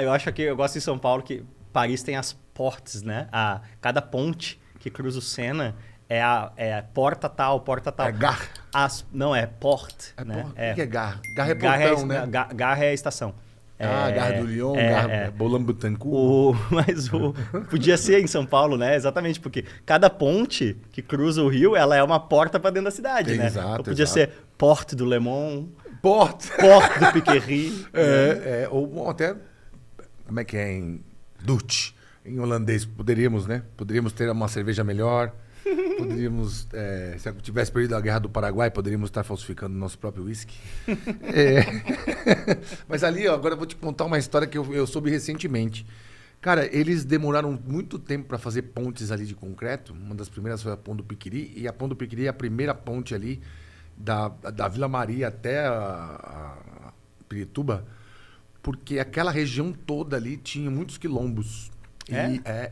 Eu acho que eu gosto de São Paulo que Paris tem as portes, né? Cada ponte que cruza o Sena é porta tal, porta tal. É gare. Não, é porte, É né? porte. O que é gare? Gare é Gare portão, né? Gare é a estação. Gare do Lyon, Gare Boulogne-Billancourt. Podia ser em São Paulo, né? Exatamente, porque cada ponte que cruza o rio, ela é uma porta para dentro da cidade, né? Exato, então podia ser Porte do Le Mans, Porte do Piquery. Ou até, como é que é em Dutch, em holandês, poderíamos, né? Poderíamos ter uma cerveja melhor, poderíamos, se eu tivesse perdido a Guerra do Paraguai, poderíamos estar falsificando nosso próprio whisky. Mas ali, ó, agora eu vou te contar uma história que eu soube recentemente. Cara, eles demoraram muito tempo para fazer pontes ali de concreto. Uma das primeiras foi a Ponte do Piquery, e a Ponte do Piquery é a primeira ponte ali da Vila Maria até a Pirituba, porque aquela região toda ali tinha muitos quilombos.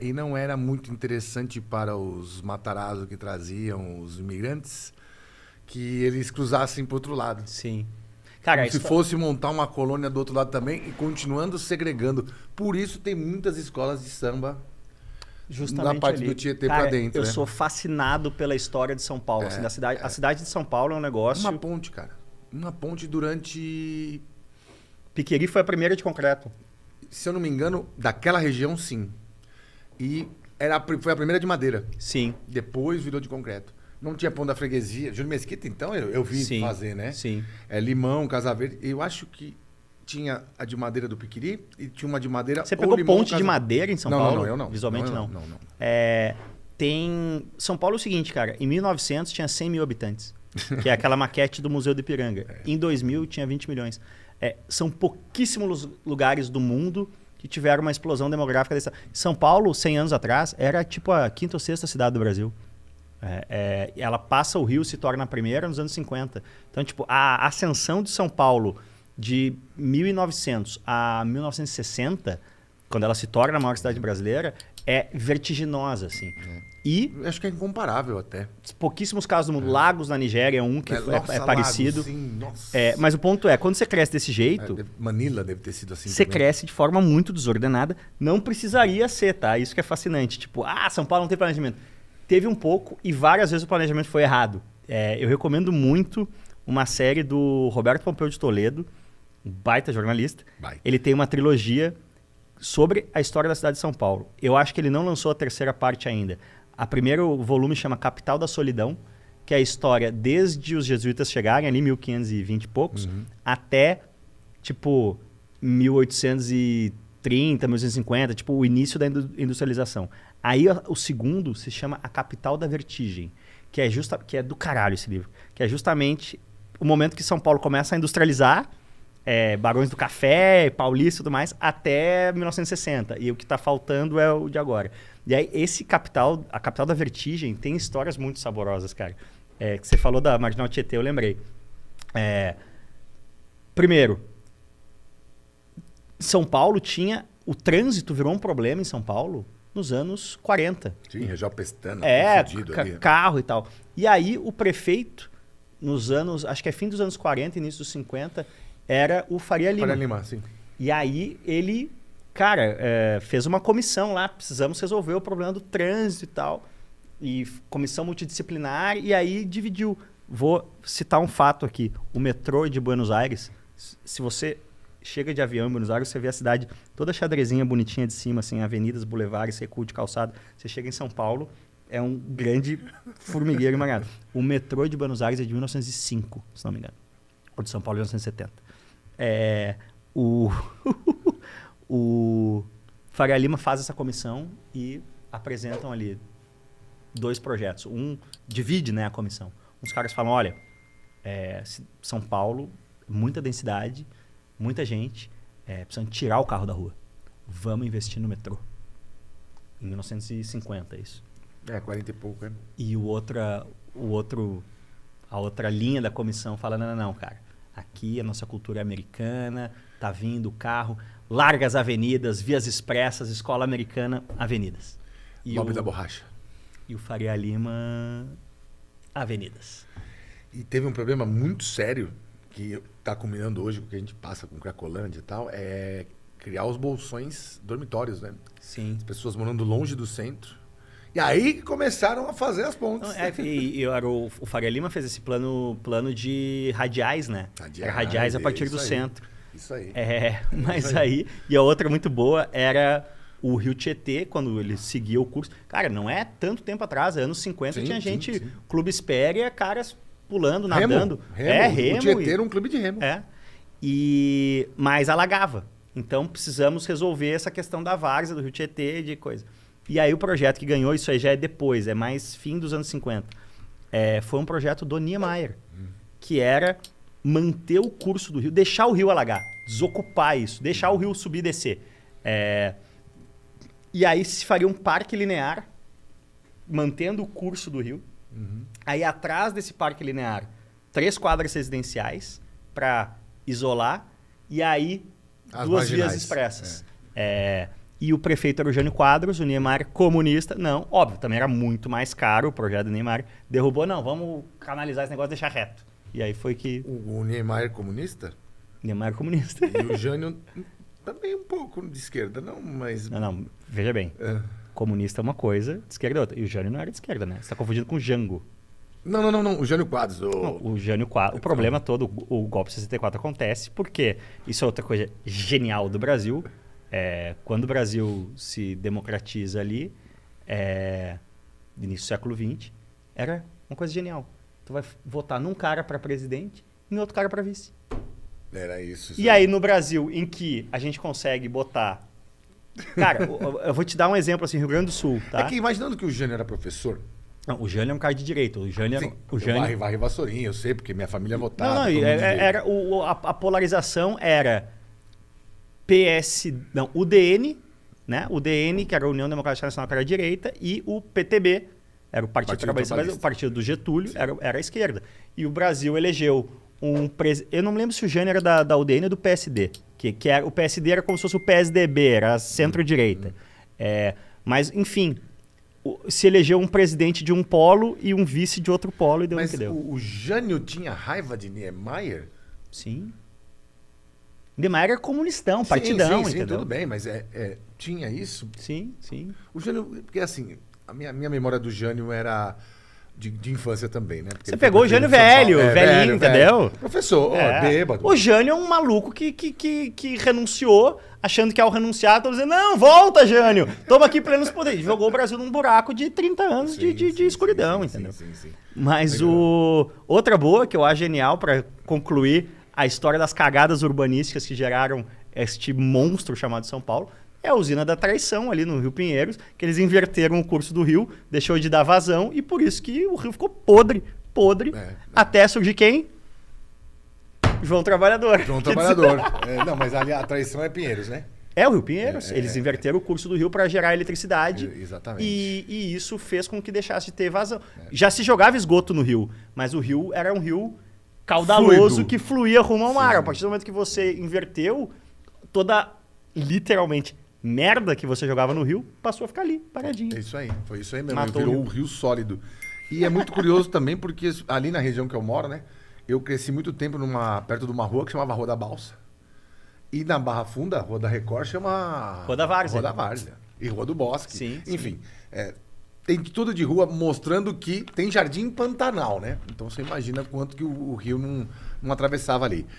E não era muito interessante para os Matarazzo que traziam os imigrantes que eles cruzassem para o outro lado. Sim. Cara, Como se fosse montar uma colônia do outro lado também e continuando segregando. Por isso tem muitas escolas de samba justamente na parte ali. do Tietê para dentro. Eu sou fascinado pela história de São Paulo. Assim, da cidade. A cidade de São Paulo é um negócio... Uma ponte, cara. Uma ponte durante... Piquery foi a primeira de concreto. Se eu não me engano, daquela região, sim. E foi a primeira de madeira. Sim. Depois virou de concreto. Não tinha pão da freguesia. Júlio Mesquita, então, eu vi fazer, né? Sim. Limão, Casa Verde. Eu acho que tinha a de madeira do Piquery e tinha uma de madeira... Você pegou ponte de madeira em São Paulo? Não, eu não. Visualmente não. Não. São Paulo é o seguinte, cara. Em 1900 tinha 100 mil habitantes. Que é aquela maquete do Museu do Ipiranga. Em 2000 tinha 20 milhões. São pouquíssimos lugares do mundo que tiveram uma explosão demográfica dessa. São Paulo, 100 anos atrás, era tipo a quinta ou sexta cidade do Brasil. Ela passa o Rio, se torna a primeira nos anos 50. Então, tipo, a ascensão de São Paulo de 1900 a 1960, quando ela se torna a maior cidade brasileira, é vertiginosa, assim. E eu acho que é incomparável até. Pouquíssimos casos do mundo. Lagos na Nigéria é um que é parecido. Lagos, sim, nossa. Mas o ponto é, quando você cresce desse jeito... Manila deve ter sido assim Você também. cresce de forma muito desordenada. Não precisaria ser, tá? Isso que é fascinante. Tipo, São Paulo não tem planejamento. Teve um pouco e várias vezes o planejamento foi errado. Eu recomendo muito uma série do Roberto Pompeu de Toledo, um baita jornalista. Ele tem uma trilogia sobre a história da cidade de São Paulo. Eu acho que ele não lançou a terceira parte ainda. O primeiro volume chama Capital da Solidão, que é a história desde os jesuítas chegarem ali, 1520 e poucos, até, tipo, 1830, 1850, tipo, o início da industrialização. Aí o segundo se chama A Capital da Vertigem, que é do caralho esse livro, que é justamente o momento que São Paulo começa a industrializar, Barões do Café, Paulista e tudo mais, até 1960. E o que está faltando é o de agora. E aí, a Capital da Vertigem, tem histórias muito saborosas, cara. Que você falou da Marginal Tietê, eu lembrei. Primeiro, São Paulo tinha... O trânsito virou um problema em São Paulo nos anos 40. Sim, Região Pestana. Carro e tal. E aí, o prefeito, nos anos... Acho que é fim dos anos 40, início dos 50... era o Faria Lima. Faria Lima, sim. E aí ele, cara, fez uma comissão lá, precisamos resolver o problema do trânsito e tal. E comissão multidisciplinar, e aí dividiu. Vou citar um fato aqui. O metrô de Buenos Aires, se você chega de avião em Buenos Aires, você vê a cidade toda xadrezinha, bonitinha de cima, assim, avenidas, bulevares, recuo de calçado. Você chega em São Paulo, é um grande formigueiro emaranhado. O metrô de Buenos Aires é de 1905, se não me engano. O de São Paulo é de 1970. O Faria Lima faz essa comissão e apresentam ali 2 projetos. Um divide, né, a comissão. Uns caras falam, olha, São Paulo, muita densidade, muita gente, precisam tirar o carro da rua. Vamos investir no metrô. Em 1950, isso. 40 e pouco, né? E a outra linha da comissão fala, não, cara. Aqui a nossa cultura é americana, tá vindo o carro, largas avenidas, vias expressas, escola americana, avenidas. Lobby da borracha. E o Faria Lima, avenidas. E teve um problema muito sério que está culminando hoje, com o que a gente passa com Cracolândia e tal, criar os bolsões dormitórios, né? Sim. As pessoas morando longe do centro. E aí que começaram a fazer as pontes. Não, o Faria Lima fez esse plano de radiais, né? Era radiais a partir do centro. Isso aí. Mas aí... E a outra muito boa era o Rio Tietê, quando ele seguia o curso. Cara, não é tanto tempo atrás, anos 50, tinha gente, Clube Espéria, caras pulando, nadando. Remo. O Tietê era um clube de remo. Mas alagava. Então precisamos resolver essa questão da várzea do Rio Tietê, de coisa. E aí o projeto que ganhou, isso aí já é depois, é mais fim dos anos 50. Foi um projeto do Niemeyer, que era manter o curso do rio, deixar o rio alagar, desocupar isso, deixar o rio subir e descer. E aí se faria um parque linear, mantendo o curso do rio. Aí atrás desse parque linear, 3 quadras residenciais para isolar, e aí as 2 vias expressas. E o prefeito era o Jânio Quadros, o Niemeyer comunista. Não, óbvio, também era muito mais caro o projeto do Niemeyer. Derrubou, não, vamos canalizar esse negócio e deixar reto. E aí foi que... O Niemeyer comunista? Niemeyer comunista. E o Jânio também um pouco de esquerda, não, mas... Não, veja bem. Comunista é uma coisa, de esquerda é outra. E o Jânio não era de esquerda, né? Você está confundindo com o Jango. Não, o Jânio Quadros. O Jânio Quadros. O problema todo, o golpe de 64 acontece porque isso é outra coisa genial do Brasil. Quando o Brasil se democratiza ali, início do século XX, era uma coisa genial. Tu vai votar num cara para presidente e em outro cara para vice. Era isso. E aí no Brasil, em que a gente consegue botar... Cara, eu vou te dar um exemplo assim, Rio Grande do Sul, tá? É que imaginando que o Jânio era professor... Não, o Jânio é um cara de direita. O Jânio... Sim, o Jânio... varre vassourinha, eu sei, porque minha família votava. A polarização era UDN, né? O DN, que era a União Democrática Nacional, que era a direita, e o PTB, era o Partido Trabalhista, o partido do Getúlio, era a esquerda. E o Brasil elegeu eu não me lembro se o Jânio era da UDN ou do PSD, que era, o PSD era como se fosse o PSDB, era a centro-direita. Mas, enfim... se elegeu um presidente de um polo e um vice de outro polo e deu no que deu. O Jânio tinha raiva de Niemeyer? Sim. Niemeyer era comunistão, partidão, sim, entendeu? Tudo bem, mas tinha isso? Sim. O Jânio, porque assim, a minha memória do Jânio era de infância também, né? Porque você pegou o Jânio velhinho, entendeu? Professor, bêbado. O Jânio é um maluco que renunciou, achando que ao renunciar, estão dizendo, não, volta, Jânio, toma aqui plenos poderes. Jogou o Brasil num buraco de 30 anos de escuridão, entendeu? Sim. Mas outra boa, que eu acho genial para concluir a história das cagadas urbanísticas que geraram este monstro chamado São Paulo, é a usina da Traição ali no Rio Pinheiros, que eles inverteram o curso do rio, deixou de dar vazão e por isso que o rio ficou podre, até surgir quem? João Trabalhador. Não, mas ali a Traição é Pinheiros, né? É o Rio Pinheiros. Eles inverteram o curso do rio para gerar eletricidade. Exatamente. E isso fez com que deixasse de ter vazão. Já se jogava esgoto no rio, mas o rio era um rio caudaloso que fluía rumo ao mar. A partir do momento que você inverteu, toda, literalmente, merda que você jogava no rio passou a ficar ali, paradinho. É isso aí. Foi isso aí mesmo. Virou um rio sólido. E é muito curioso também porque ali na região que eu moro, né? Eu cresci muito tempo perto de uma rua que chamava Rua da Balsa. E na Barra Funda, a Rua da Record, chama... Rua da Várzea. E Rua do Bosque. Sim. Enfim, tem tudo de rua mostrando que tem jardim Pantanal, né? Então você imagina quanto que o rio não atravessava ali.